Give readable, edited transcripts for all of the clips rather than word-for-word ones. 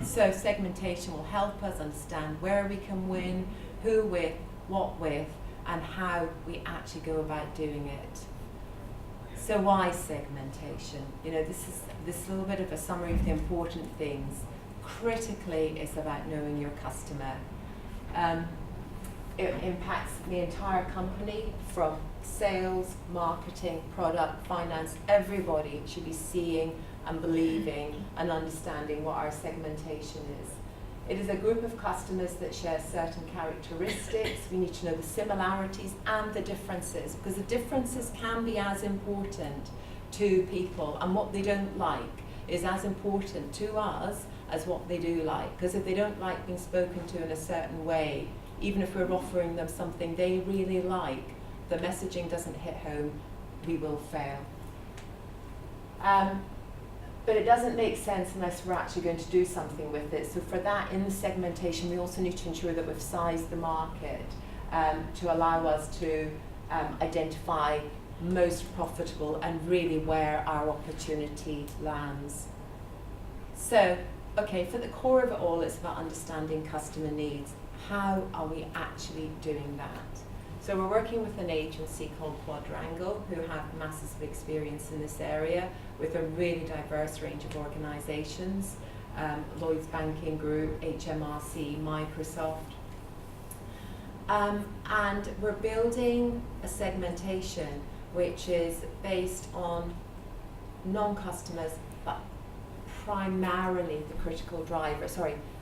So segmentation will help us understand where we can win, who with, what with, and how we actually go about doing it. So why segmentation? You know, this is a little bit of a summary of the important things. Critically, it's about knowing your customer. It impacts the entire company, from sales, marketing, product, finance. Everybody should be seeing and believing and understanding what our segmentation is. It is a group of customers that share certain characteristics. We need to know the similarities and the differences, because the differences can be as important to people, and what they don't like is as important to us as what they do like. Because if they don't like being spoken to in a certain way, even if we're offering them something they really like, the messaging doesn't hit home, we will fail. But it doesn't make sense unless we're actually going to do something with it. So for that, in the segmentation, we also need to ensure that we've sized the market to allow us to identify most profitable and really where our opportunity lands. So, okay, for the core of it all, it's about understanding customer needs. How are we actually doing that? So we're working with an agency called Quadrangle, who have masses of experience in this area with a really diverse range of organisations, Lloyds Banking Group, HMRC, Microsoft. And we're building a segmentation which is based on non-customers, but primarily the critical driver,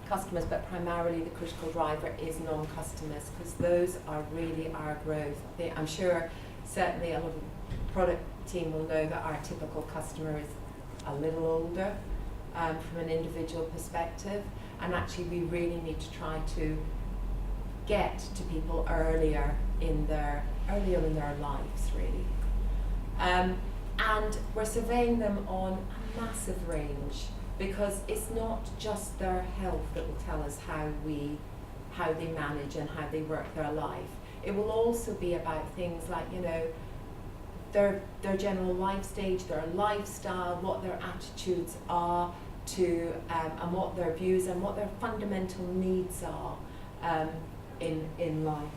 customers, but primarily the critical driver is non-customers, because those are really our growth. I'm sure certainly a lot of the product team will know that our typical customer is a little older from an individual perspective, and actually we really need to try to get to people earlier in their lives, really. And we're surveying them on a massive range, because it's not just their health that will tell us how they manage and how they work their life. It will also be about things like, you know, their general life stage, their lifestyle, what their attitudes are to, and what their views and what their fundamental needs are in life.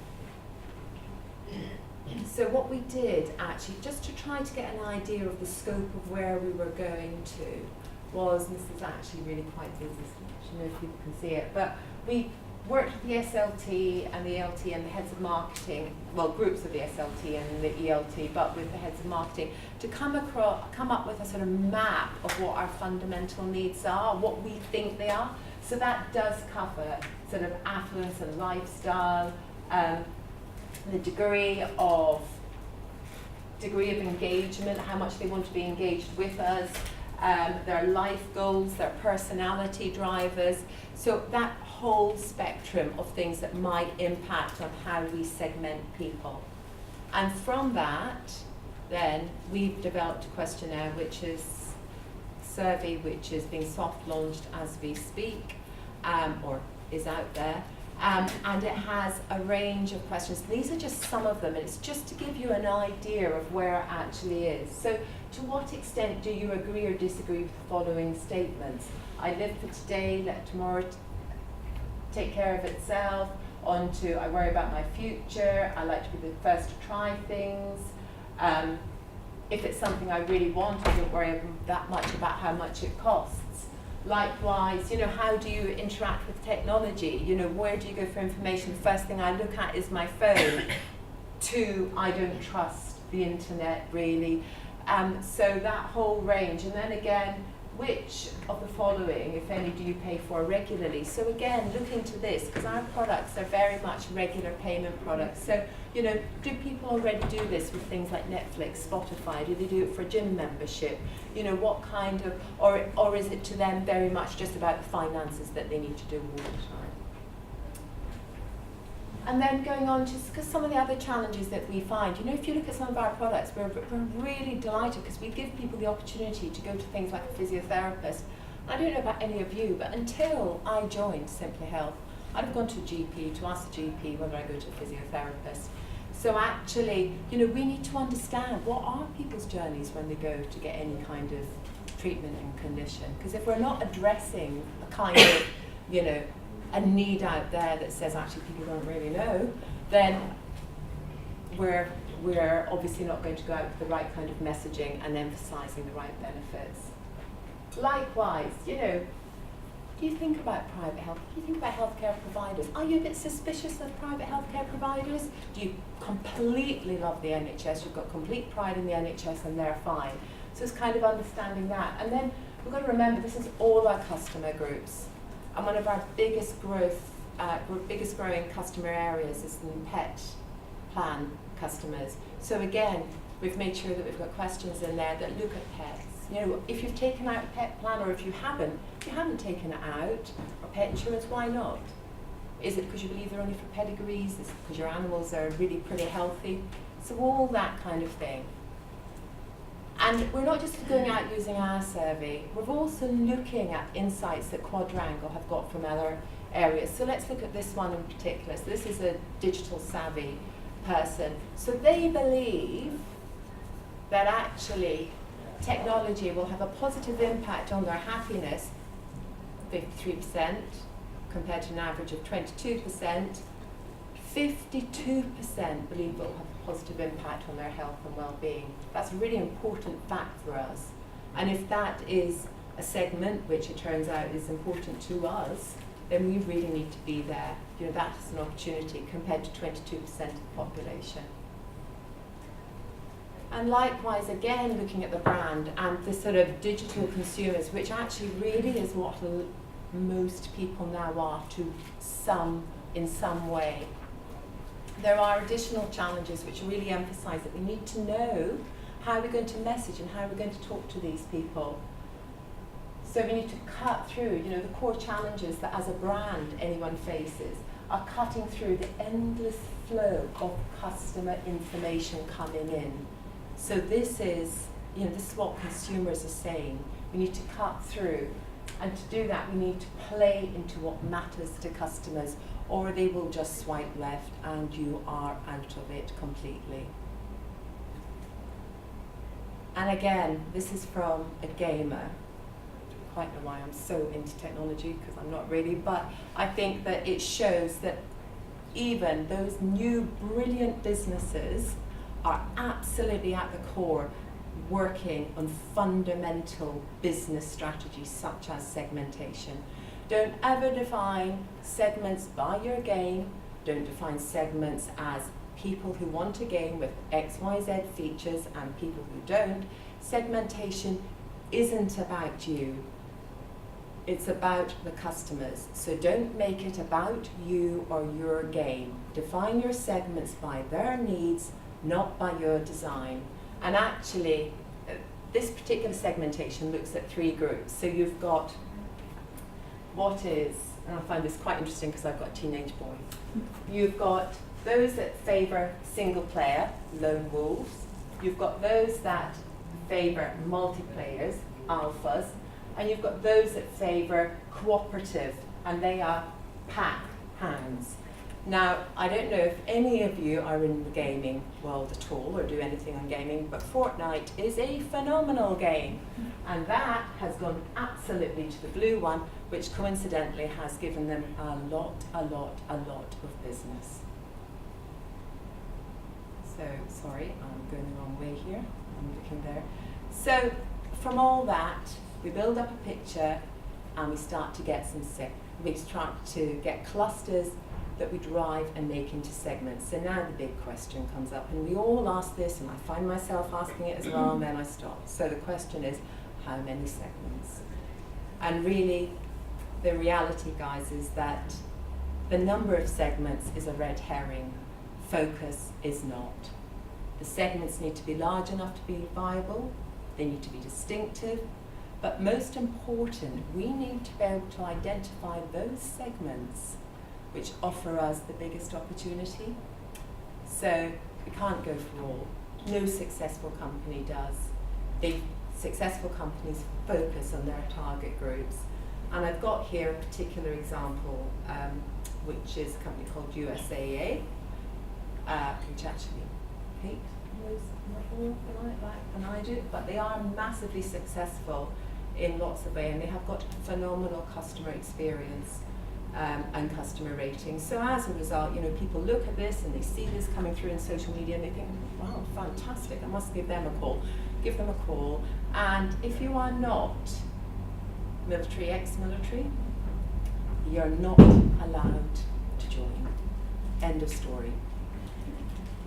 So what we did actually, just to try to get an idea of the scope of where we were going to, was, and this is actually really quite busy, so I don't know if people can see it, but we worked with the SLT and the ELT and the heads of marketing, well, groups of the SLT and the ELT, but with the heads of marketing, to come up with a sort of map of what our fundamental needs are, what we think they are. So that does cover sort of affluence and lifestyle, the degree of engagement, how much they want to be engaged with us, their life goals, their personality drivers. So that whole spectrum of things that might impact on how we segment people. And from that, then we've developed a questionnaire, which is survey, which is being soft launched as we speak, or is out there. And it has a range of questions. These are just some of them, and it's just to give you an idea of where it actually is. So, to what extent do you agree or disagree with the following statements? I live for today, let tomorrow take care of itself. On to, I worry about my future, I like to be the first to try things. If it's something I really want, I don't worry that much about how much it costs. Likewise, you know, how do you interact with technology? You know, where do you go for information? The first thing I look at is my phone. 2, I don't trust the internet really. So that whole range. And then again, which of the following, if any, do you pay for regularly? So again, look into this, because our products are very much regular payment products. So, you know, do people already do this with things like Netflix, Spotify? Do they do it for gym membership? You know, what kind of, or is it to them very much just about the finances that they need to do all the time? And then going on, just because some of the other challenges that we find, you know, if you look at some of our products, we're really delighted because we give people the opportunity to go to things like a physiotherapist. I don't know about any of you, but until I joined Simply Health, I'd have gone to a GP to ask the GP whether I go to a physiotherapist. So actually, you know, we need to understand what are people's journeys when they go to get any kind of treatment and condition. Because if we're not addressing a kind of, you know, a need out there that says actually people don't really know, then we're obviously not going to go out with the right kind of messaging and emphasising the right benefits. Likewise, you know, do you think about private health? Do you think about healthcare providers? Are you a bit suspicious of private healthcare providers? Do you completely love the NHS? You've got complete pride in the NHS and they're fine. So it's kind of understanding that. And then we've got to remember this is all our customer groups. And one of our biggest growing customer areas is in pet plan customers. So again, we've made sure that we've got questions in there that look at pets. You know, if you've taken out a pet plan, or if you haven't taken it out, or pet insurance, why not? Is it because you believe they're only for pedigrees? Is it because your animals are really pretty healthy? So all that kind of thing. And we're not just going out using our survey, we're also looking at insights that Quadrangle have got from other areas. So let's look at this one in particular. So this is a digital savvy person. So they believe that actually technology will have a positive impact on their happiness, 53%, compared to an average of 22%. 52% believe it will have a positive impact on their health and well-being. That's a really important fact for us. And if that is a segment which it turns out is important to us, then we really need to be there. You know, that's an opportunity compared to 22% of the population. And likewise, again, looking at the brand and the sort of digital consumers, which actually really is what most people now are in some way. There are additional challenges which really emphasise that we need to know how we're going to message and how we're going to talk to these people. So we need to cut through, you know, the core challenges that as a brand anyone faces are cutting through the endless flow of customer information coming in. So this is, you know, this is what consumers are saying. We need to cut through, and to do that we need to play into what matters to customers, or they will just swipe left and you are out of it completely. And again, this is from a gamer. I don't quite know why I'm so into technology, because I'm not really, but I think that it shows that even those new brilliant businesses are absolutely at the core working on fundamental business strategies such as segmentation. Don't ever define segments by your game. Don't define segments as people who want a game with XYZ features and people who don't. Segmentation isn't about you. It's about the customers. So don't make it about you or your game. Define your segments by their needs, not by your design. And actually, this particular segmentation looks at 3 groups. So you've got what is, and I find this quite interesting because I've got a teenage boy. You've got those that favour single player, lone wolves. You've got those that favour multiplayers, alphas. And you've got those that favour cooperative, and they are pack hands. Now, I don't know if any of you are in the gaming world at all or do anything on gaming, but Fortnite is a phenomenal game. And that has gone absolutely to the blue one, which coincidentally has given them a lot of business. So, sorry, I'm going the wrong way here. I'm looking there. So, from all that, we build up a picture and we start to get we start to get clusters that we drive and make into segments. So now the big question comes up, and we all ask this, and I find myself asking it as well, and then I stop. So the question is, how many segments? And really, the reality, guys, is that the number of segments is a red herring. Focus is not. The segments need to be large enough to be viable, they need to be distinctive, but most important, we need to be able to identify those segments which offer us the biggest opportunity. So we can't go for all. No successful company does. Successful companies focus on their target groups. And I've got here a particular example, which is a company called USAA, which actually Kate knows more than I do, but they are massively successful. in lots of ways, and they have got phenomenal customer experience and customer ratings. So as a result, you know, people look at this and they see this coming through in social media and they think, wow, fantastic, I must give them a call. Give them a call. And if you are not military, ex-military, you're not allowed to join. End of story.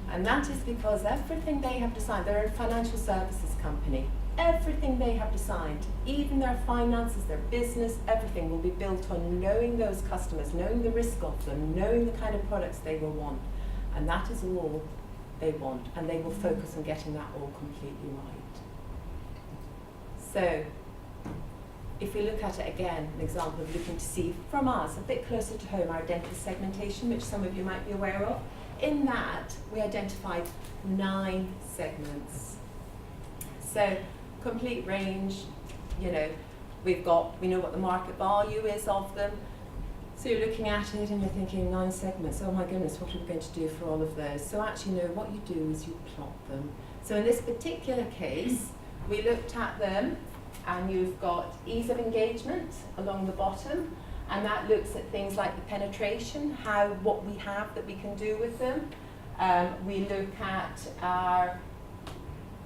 And that is because everything they have decided, they're a financial services company, everything they have decided, even their finances, their business, everything will be built on knowing those customers, knowing the risk of them, knowing the kind of products they will want. And that is all they want, and they will focus on getting that all completely right. So, if we look at it again, an example of looking to see from us, a bit closer to home, our dental segmentation, which some of you might be aware of. In that, we identified 9 segments. So, complete range, you know, we know what the market value is of them. So you're looking at it and you're thinking 9 segments, oh my goodness, what are we going to do for all of those? So actually, no, what you do is you plot them. So in this particular case, we looked at them, and you've got ease of engagement along the bottom, and that looks at things like the penetration, what we have that we can do with them. We look at our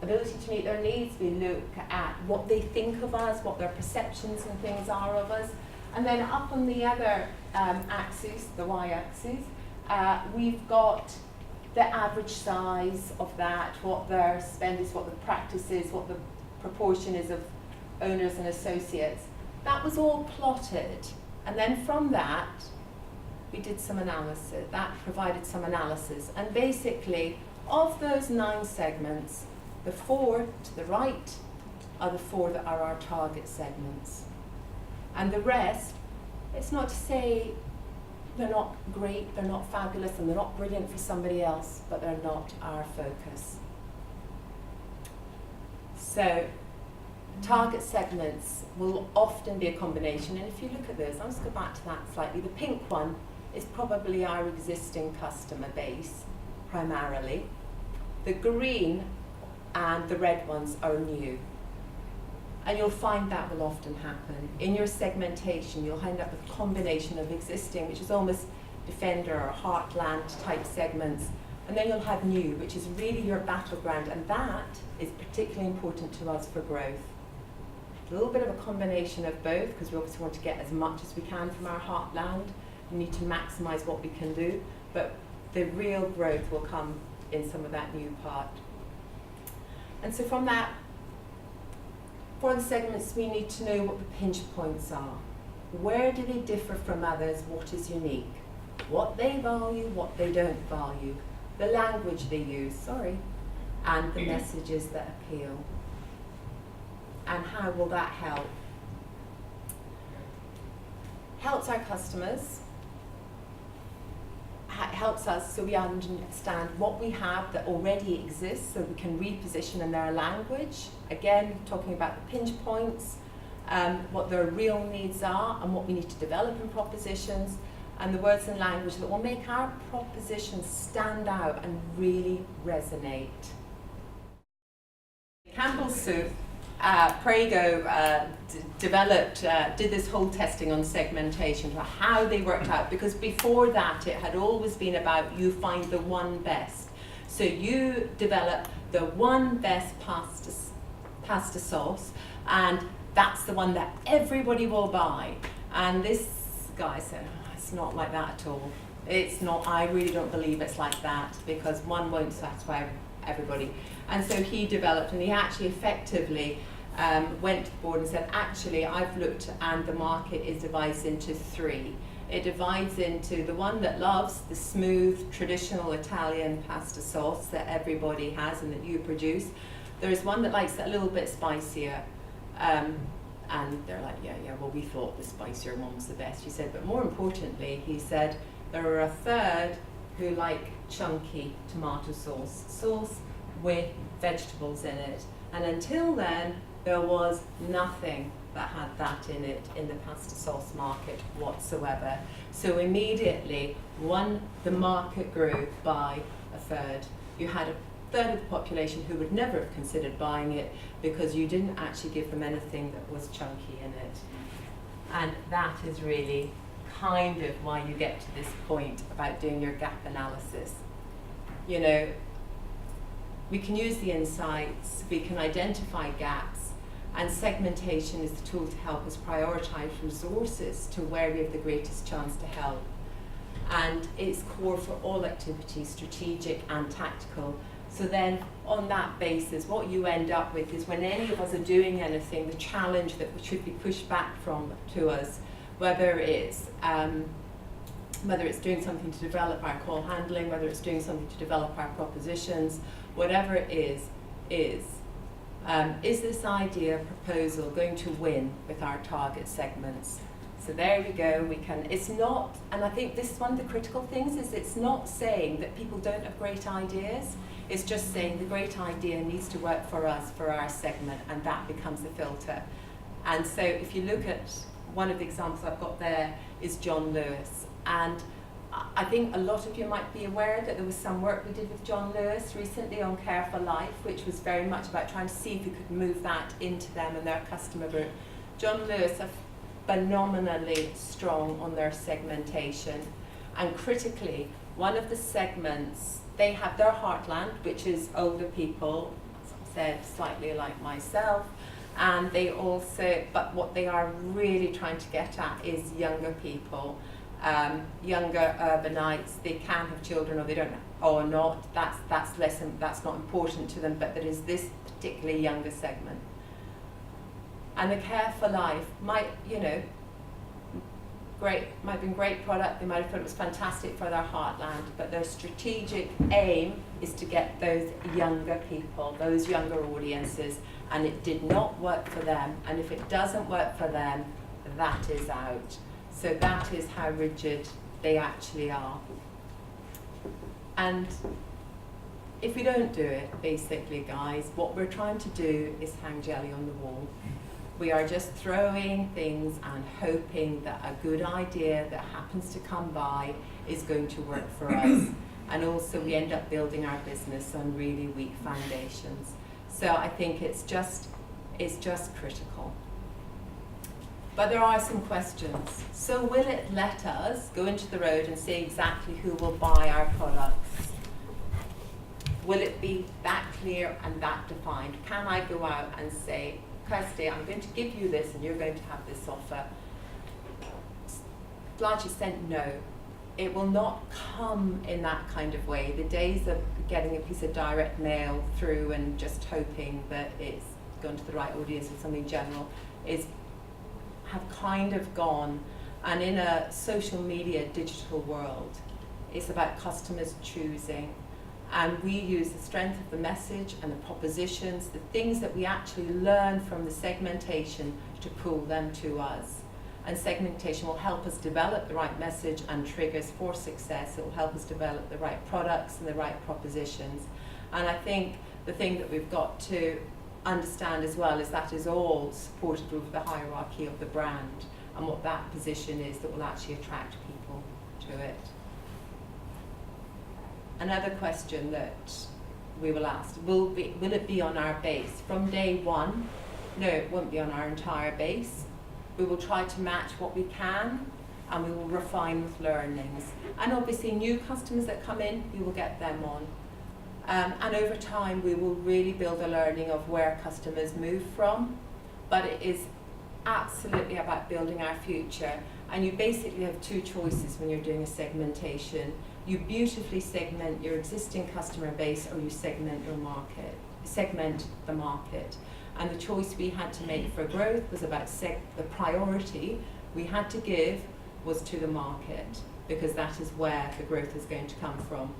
ability to meet their needs. We look at what they think of us, what their perceptions and things are of us. And then up on the other axis, the y-axis, we've got the average size of that, what their spend is, what the practice is, what the proportion is of owners and associates. That was all plotted. And then from that, we did some analysis. That provided some analysis. And basically, of those 9 segments, the 4 to the right are the 4 that are our target segments. And the rest, it's not to say they're not great, they're not fabulous, and they're not brilliant for somebody else, but they're not our focus. So, target segments will often be a combination, and if you look at those, I'll just go back to that slightly. The pink one is probably our existing customer base, primarily. The green and the red ones are new. And you'll find that will often happen. In your segmentation, you'll end up with a combination of existing, which is almost Defender or Heartland type segments, and then you'll have new, which is really your battleground, and that is particularly important to us for growth. A little bit of a combination of both, because we obviously want to get as much as we can from our heartland. We need to maximise what we can do, but the real growth will come in some of that new part. And so from that, for the segments, we need to know what the pinch points are. Where do they differ from others? What is unique? What they value, what they don't value. The language they use, and the messages that appeal. And how will that help? Helps our customers, helps us so we understand what we have that already exists, so we can reposition in their language. Again, talking about the pinch points, what their real needs are, and what we need to develop in propositions, and the words and language that will make our propositions stand out and really resonate. Campbell's Soup, Prego did this whole testing on segmentation, how they worked out, because before that it had always been about you find the one best. So you develop the one best pasta sauce, and that's the one that everybody will buy. And this guy said, oh, it's not like that at all. It's not, I really don't believe it's like that, because one won't satisfy everybody. And so he developed, and he actually effectively went to the board and said, actually, I've looked and the market is divided into 3. It divides into the one that loves the smooth, traditional Italian pasta sauce that everybody has and that you produce. There's one that likes it a little bit spicier. And they're like, yeah, well, we thought the spicier one was the best. He said, but more importantly, he said, there are a third who like chunky tomato sauce with vegetables in it. And until then, there was nothing that had that in it in the pasta sauce market whatsoever. So immediately, the market grew by a third. You had third of the population who would never have considered buying it because you didn't actually give them anything that was chunky in it. And that is really kind of why you get to this point about doing your gap analysis. You know, we can use the insights, we can identify gaps, and segmentation is the tool to help us prioritize resources to where we have the greatest chance to help. And it's core for all activities, strategic and tactical. So then on that basis, what you end up with is when any of us are doing anything, the challenge that should be pushed back to us, whether it's doing something to develop our call handling, whether it's doing something to develop our propositions, whatever it is this idea, proposal going to win with our target segments? So there we go, it's not, and I think this is one of the critical things, is it's not saying that people don't have great ideas, it's just saying the great idea needs to work for us, for our segment, and that becomes the filter. And so if you look at one of the examples I've got there is John Lewis, and I think a lot of you might be aware that there was some work we did with John Lewis recently on Care for Life, which was very much about trying to see if we could move that into them and their customer group. John Lewis are phenomenally strong on their segmentation, and critically, one of the segments, they have their heartland, which is older people, as I said, slightly like myself, and they also, but what they are really trying to get at is younger people. Younger urbanites, they can have children or they don't, or not, that's not important to them, but there is this particularly younger segment. And the Care for Life might have been great product, they might have thought it was fantastic for their heartland, but their strategic aim is to get those younger people, those younger audiences, and it did not work for them, and if it doesn't work for them, that is out. So that is how rigid they actually are. And if we don't do it, basically, guys, what we're trying to do is hang jelly on the wall. We are just throwing things and hoping that a good idea that happens to come by is going to work for us. And also we end up building our business on really weak foundations. So I think it's just critical. But there are some questions. So will it let us go into the road and say exactly who will buy our products? Will it be that clear and that defined? Can I go out and say, Kirsty, I'm going to give you this and you're going to have this offer? Largely said no. It will not come in that kind of way. The days of getting a piece of direct mail through and just hoping that it's gone to the right audience or something general have kind of gone. And in a social media digital world, it's about customers choosing. And we use the strength of the message and the propositions, the things that we actually learn from the segmentation to pull them to us. And segmentation will help us develop the right message and triggers for success. It will help us develop the right products and the right propositions. And I think the thing that we've got to understand as well is that is all supported with the hierarchy of the brand and what that position is that will actually attract people to it. Another question that we will ask, will it be on our base? From day one, no, it won't be on our entire base. We will try to match what we can and we will refine with learnings. And obviously new customers that come in, we will get them on. And over time, we will really build a learning of where customers move from. But it is absolutely about building our future. And you basically have two choices when you're doing a segmentation. You beautifully segment your existing customer base or you segment the market. And the choice we had to make for growth was about the priority we had to give was to the market, because that is where the growth is going to come from.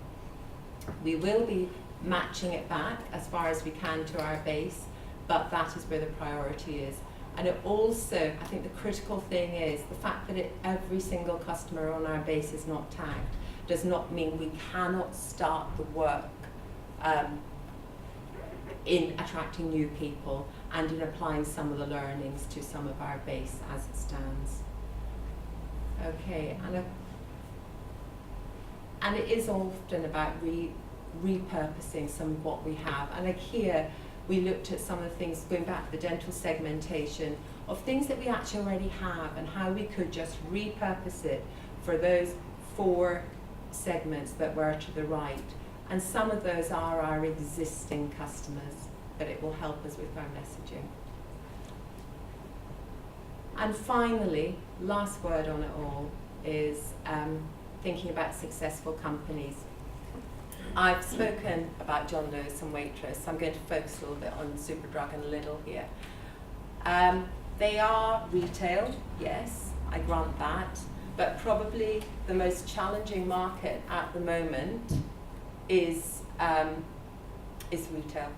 We will be matching it back as far as we can to our base, but that is where the priority is. And it also, I think the critical thing is the fact that every single customer on our base is not tagged does not mean we cannot start the work in attracting new people and in applying some of the learnings to some of our base as it stands. Okay, and it is often about repurposing some of what we have. And like here, we looked at some of the things, going back to the dental segmentation, of things that we actually already have and how we could just repurpose it for those 4 segments that were to the right. And some of those are our existing customers, but it will help us with our messaging. And finally, last word on it all is thinking about successful companies. I've spoken about John Lewis and Waitrose, so I'm going to focus a little bit on Superdrug and Lidl here. They are retail, yes, I grant that, but probably the most challenging market at the moment is retail.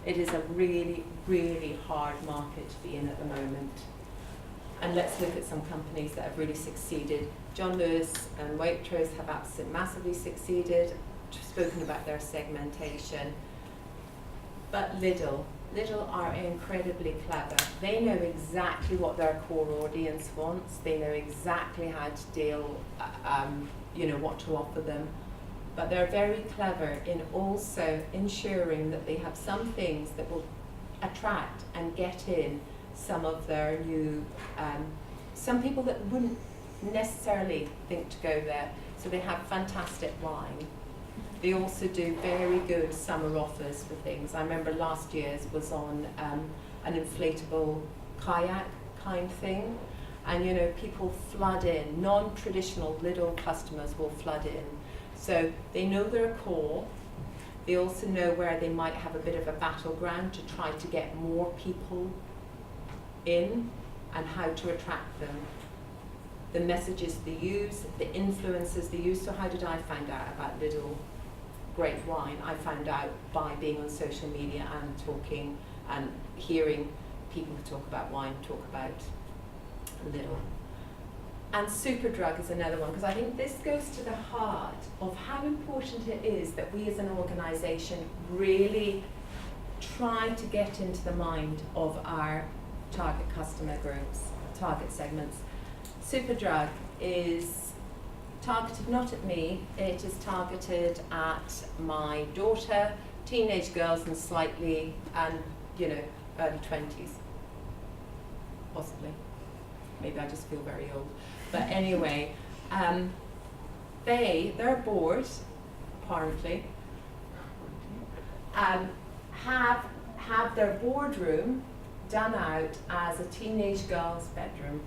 It is a really, really hard market to be in at the moment. And let's look at some companies that have really succeeded. John Lewis and Waitrose have absolutely massively succeeded. I've spoken about their segmentation. But Lidl are incredibly clever. They know exactly what their core audience wants. They know exactly how to deal, what to offer them. But they're very clever in also ensuring that they have some things that will attract and get in some of their new, some people that wouldn't necessarily think to go there. So they have fantastic wine. They also do very good summer offers for things. I remember last year's was on an inflatable kayak kind thing. And people flood in, non-traditional Lidl customers will flood in. So they know their core. They also know where they might have a bit of a battleground to try to get more people in and how to attract them. The messages they use, the influences they use. So how did I find out about Lidl Great Wine? I found out by being on social media and talking and hearing people who talk about wine talk about Lidl. And Superdrug is another one, because I think this goes to the heart of how important it is that we as an organisation really try to get into the mind of our target customer groups, target segments. Superdrug is targeted not at me, it is targeted at my daughter, teenage girls and early 20s, possibly. Maybe I just feel very old. But anyway, their board, apparently, have their boardroom done out as a teenage girl's bedroom.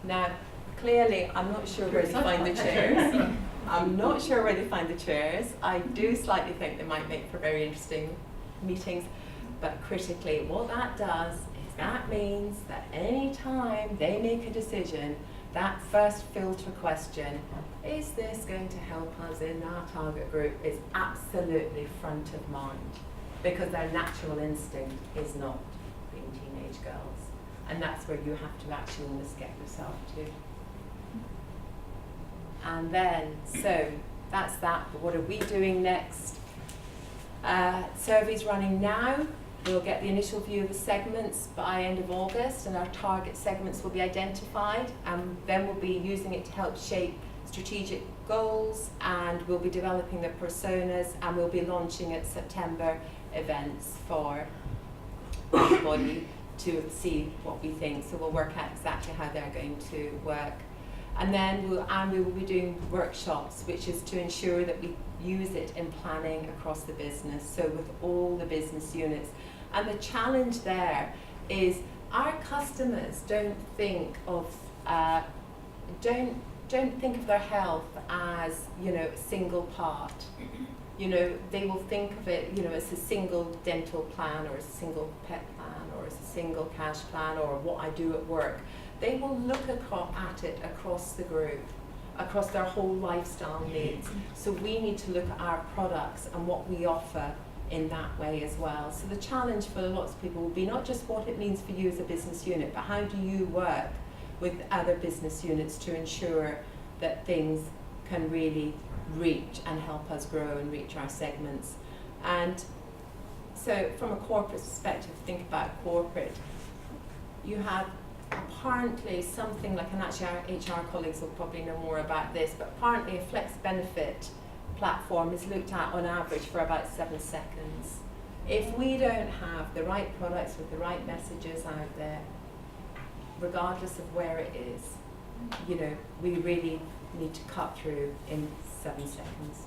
Now, clearly, I'm not sure where they find the chairs. I'm not sure where they find the chairs. I do slightly think they might make for very interesting meetings, but critically, what that does is that means that any time they make a decision, that first filter question, is this going to help us in our target group, is absolutely front of mind, because their natural instinct is not being teenage girls. And that's where you have to actually almost get yourself to. And then, so that's that, but what are we doing next? Survey's running now. We'll get the initial view of the segments by end of August, and our target segments will be identified, and then we'll be using it to help shape strategic goals, and we'll be developing the personas, and we'll be launching at September events for everybody to see what we think. So we'll work out exactly how they're going to work. And then we will be doing workshops, which is to ensure that we use it in planning across the business, so with all the business units. And the challenge there is our customers don't think of their health as a single part. They will think of it as a single dental plan, or as a single pet plan, or as a single cash plan, or what I do at work. They will look at it across the group, across their whole lifestyle needs. So we need to look at our products and what we offer in that way as well. So the challenge for lots of people will be not just what it means for you as a business unit, but how do you work with other business units to ensure that things can really reach and help us grow and reach our segments. And so from a corporate perspective, think about corporate. You have apparently something like, and actually our HR colleagues will probably know more about this, but apparently a flex benefit platform is looked at on average for about 7 seconds. If we don't have the right products with the right messages out there, regardless of where it is, you know, we really need to cut through in 7 seconds.